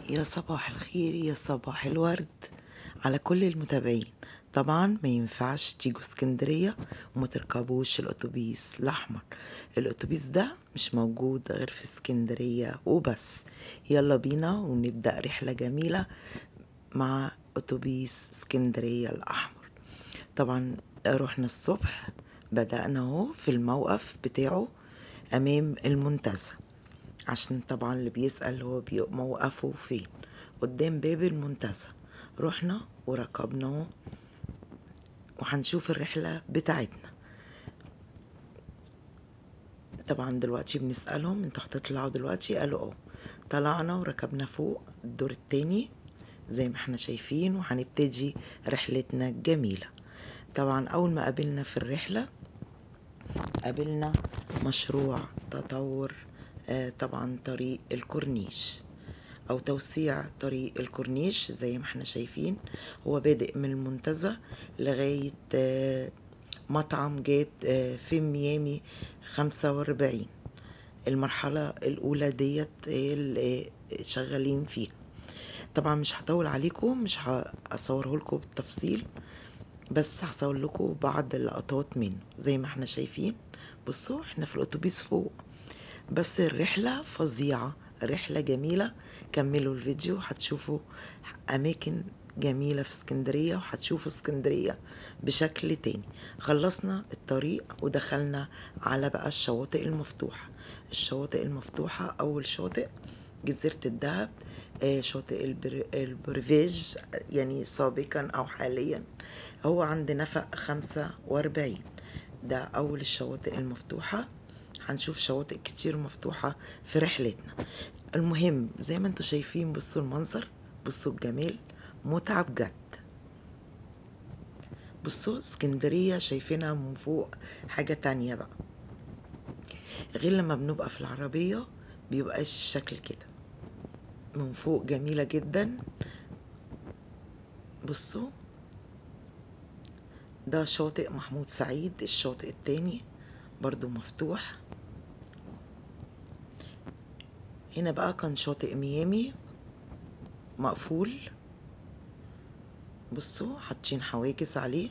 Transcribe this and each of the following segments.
يا صباح الخير يا صباح الورد على كل المتابعين. طبعا ما ينفعش تيجوا اسكندرية وما تركبوش الأتوبيس الأحمر. الأتوبيس ده مش موجود غير في اسكندرية وبس. يلا بينا ونبدأ رحلة جميلة مع أتوبيس اسكندرية الأحمر. طبعا رحنا الصبح، بدأنا اهو في الموقف بتاعه أمام المنتزه، عشان طبعا اللي بيسأل هو موقفه فين، قدام باب المنتزه. رحنا وركبنا وهنشوف الرحلة بتاعتنا. طبعا دلوقتي بنسألهم انتوا هتطلعوا دلوقتي؟ قالوا اه. طلعنا وركبنا فوق الدور التاني زي ما احنا شايفين، وهنبتدي رحلتنا الجميلة. طبعا أول ما قابلنا في الرحلة قابلنا مشروع تطور طبعا طريق الكورنيش او توسيع طريق الكورنيش. زي ما احنا شايفين هو بادئ من المنتزه لغاية مطعم جات في ميامي 45. المرحلة الأولى ديت اللي شغالين فيها. طبعا مش هطول عليكم، مش هصوره لكم بالتفصيل، بس هصور لكم بعض اللقطات منه. زي ما احنا شايفين، بصوا احنا في الأتوبيس فوق، بس الرحلة فظيعة، رحلة جميلة. كملوا الفيديو هتشوفوا أماكن جميلة في اسكندرية، وهتشوفوا اسكندرية بشكل تاني. خلصنا الطريق ودخلنا على بقى الشواطئ المفتوحة. الشواطئ المفتوحة، أول شاطئ جزيرة الدهب، شاطئ البرفيج، يعني سابقا أو حاليا هو عند نفق 45. ده أول الشواطئ المفتوحة. هنشوف شواطئ كتير مفتوحة في رحلتنا. المهم زي ما انتوا شايفين، بصوا المنظر، بصوا الجمال، متعة بجد. بصوا اسكندرية شايفينها من فوق حاجة تانية بقى، غير لما بنبقى في العربية بيبقاش الشكل كده. من فوق جميلة جدا. بصوا ده شاطئ محمود سعيد، الشاطئ التاني برضو مفتوح. هنا بقى كان شاطئ ميامي مقفول، بصوا حاطين حواجز عليه.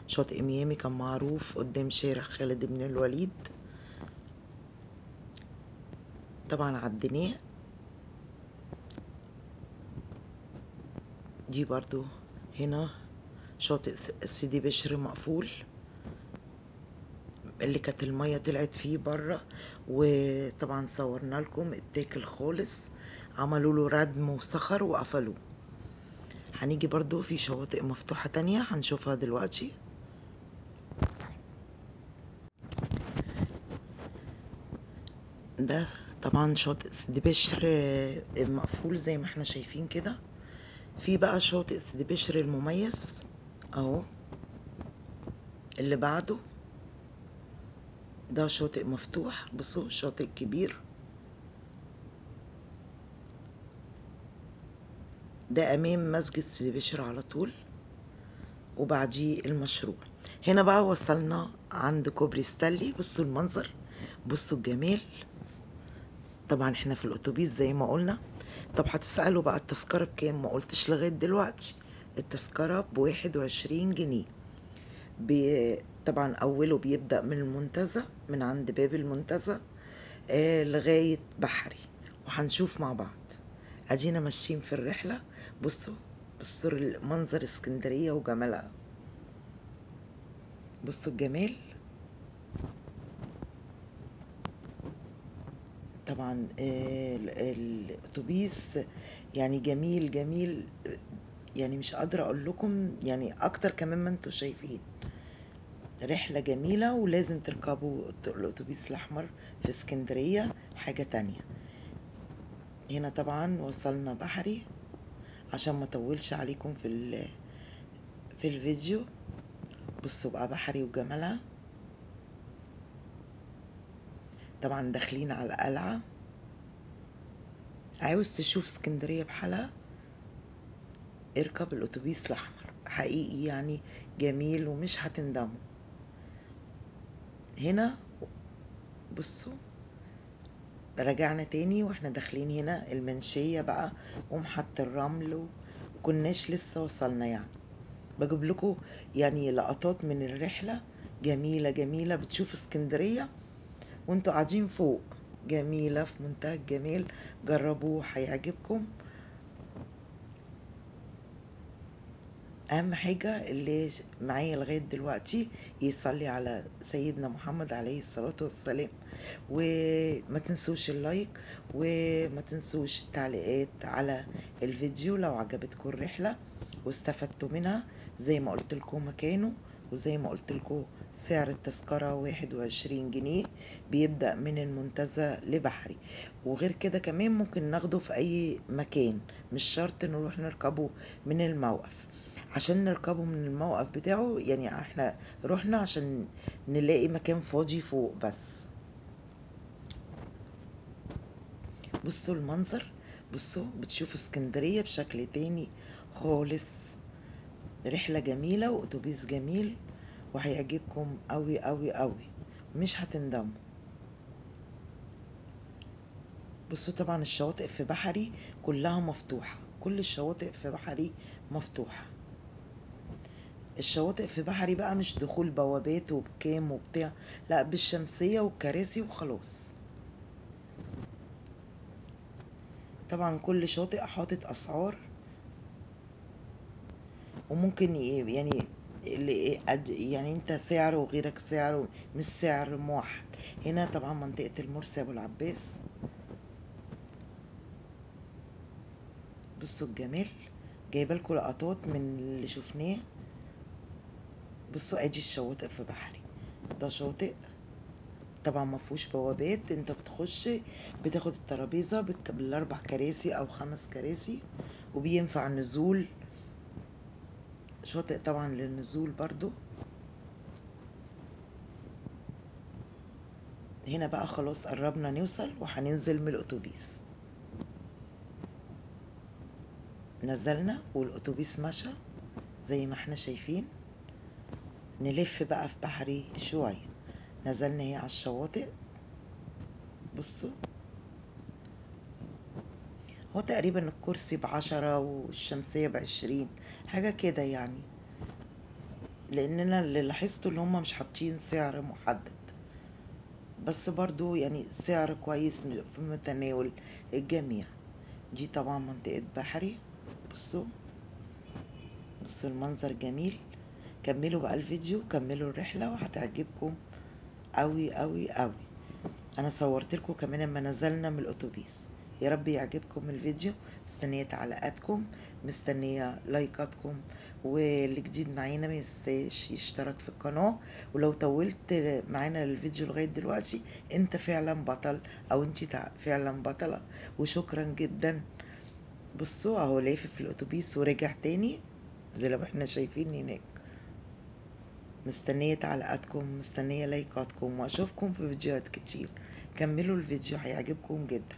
شاطئ ميامي كان معروف قدام شارع خالد بن الوليد. طبعا عديناه. دي برضو هنا شاطئ سيدي بشر مقفول، اللي كانت المية طلعت فيه بره، وطبعا صورنا لكم اتاكل خالص، عملوا له ردم وصخر وقفلوه. هنيجي برضو في شواطئ مفتوحة تانية هنشوفها دلوقتي. ده طبعا شاطئ سيدي بشر مقفول زي ما احنا شايفين كده. في بقى شاطئ سيدي بشر المميز اهو اللي بعده. ده شاطئ مفتوح، بصوا شاطئ كبير. ده امام مسجد سيدي بشر على طول، وبعديه المشروع. هنا بقى وصلنا عند كوبري ستانلي. بصوا المنظر، بصوا الجمال. طبعا احنا في الاتوبيس زي ما قلنا. طب هتسألوا بقى التذكرة بكام؟ ما قلتش لغاية دلوقتي. التذكرة ب21 جنيه. طبعا أوله بيبدأ من المنتزه، من عند باب المنتزه لغاية بحري، وهنشوف مع بعض. أدينا ماشيين في الرحلة. بصوا، بصوا منظر اسكندرية وجمالها، بصوا الجمال. طبعا الأتوبيس يعني جميل جميل، يعني مش قادرة أقول لكم، يعني أكتر كمان ما انتوا شايفين. رحلة جميلة ولازم تركبوا الأتوبيس الأحمر في اسكندرية، حاجة تانية. هنا طبعا وصلنا بحري عشان ما اطولش عليكم في الفيديو. بصوا بقى بحري وجمالها. طبعا داخلين على القلعة. عاوز تشوف اسكندرية بحالها؟ اركب الأتوبيس الأحمر، حقيقي يعني جميل ومش هتندموا. هنا بصوا رجعنا تاني واحنا داخلين هنا المنشية بقى ومحط الرمل، وكناش لسه وصلنا يعني. بجيب لكم يعني لقطات من الرحلة جميلة جميلة، بتشوف اسكندرية وانتوا قاعدين فوق، جميلة في منتهى الجمال. جربوه هيعجبكم. اهم حاجة اللي معايا لغاية دلوقتي يصلي على سيدنا محمد عليه الصلاة والسلام، وما تنسوش اللايك، وما تنسوش التعليقات على الفيديو لو عجبتكم الرحلة واستفدتوا منها. زي ما قلت لكم مكانه، وزي ما قلت لكم سعر التذكرة 21 جنيه، بيبدأ من المنتزه لبحري. وغير كده كمان ممكن ناخده في أي مكان، مش شرط نروح نركبه من الموقف. عشان نركبه من الموقف بتاعه يعني احنا رحنا عشان نلاقي مكان فاضي فوق بس. بصوا المنظر، بصوا بتشوفوا اسكندرية بشكل تاني خالص. رحلة جميلة واتوبيس جميل، وهيعجبكم قوي قوي قوي، مش هتندموا. بصوا طبعا الشواطئ في بحري كلها مفتوحة، كل الشواطئ في بحري مفتوحة. الشواطئ في بحري بقى مش دخول بوابات وبكام وبتاع، لا بالشمسية والكراسي وخلاص. طبعا كل شاطئ حاطط اسعار، وممكن يعني يعني انت سعر وغيرك سعر، مش سعر موحد. هنا طبعا منطقة المرسي ابو العباس، بصوا الجمال. جايبه لكم لقطات من اللي شفناه. بصوا ادي الشواطئ في بحري، ده شاطئ طبعا ما فيهوش بوابات، انت بتخش بتاخد الترابيزه بالاربع كراسي او 5 كراسي، وبينفع النزول. شاطئ طبعا للنزول برضو. هنا بقى خلاص قربنا نوصل وهننزل من الاتوبيس. نزلنا والاتوبيس مشى زي ما احنا شايفين. نلف بقى في بحري شوية. نزلنا هي على الشواطئ. بصوا هو تقريبا الكرسي ب10 والشمسية ب20، حاجة كده يعني. لاننا اللي لاحظته اللي هما مش حاطين سعر محدد، بس برضو يعني سعر كويس في متناول الجميع. دي طبعا منطقة بحري. بصوا، بصوا المنظر جميل. كملوا بقى الفيديو، كملوا الرحلة وهتعجبكم قوي قوي قوي. انا صورت لكم كمان لما نزلنا من الاتوبيس. يا رب يعجبكم الفيديو. مستنيه تعليقاتكم، مستنيه لايكاتكم، واللي جديد معانا ما ينساش يشترك في القناه. ولو طولت معانا الفيديو لغايه دلوقتي انت فعلا بطل، او انت فعلا بطله، وشكرا جدا. بصوا اهو لافف في الاتوبيس ورجع تاني زي ما احنا شايفين هناك. مستنية تعليقاتكم، مستنية لايكاتكم، واشوفكم في فيديوهات كتير. كملوا الفيديو هيعجبكم جدا.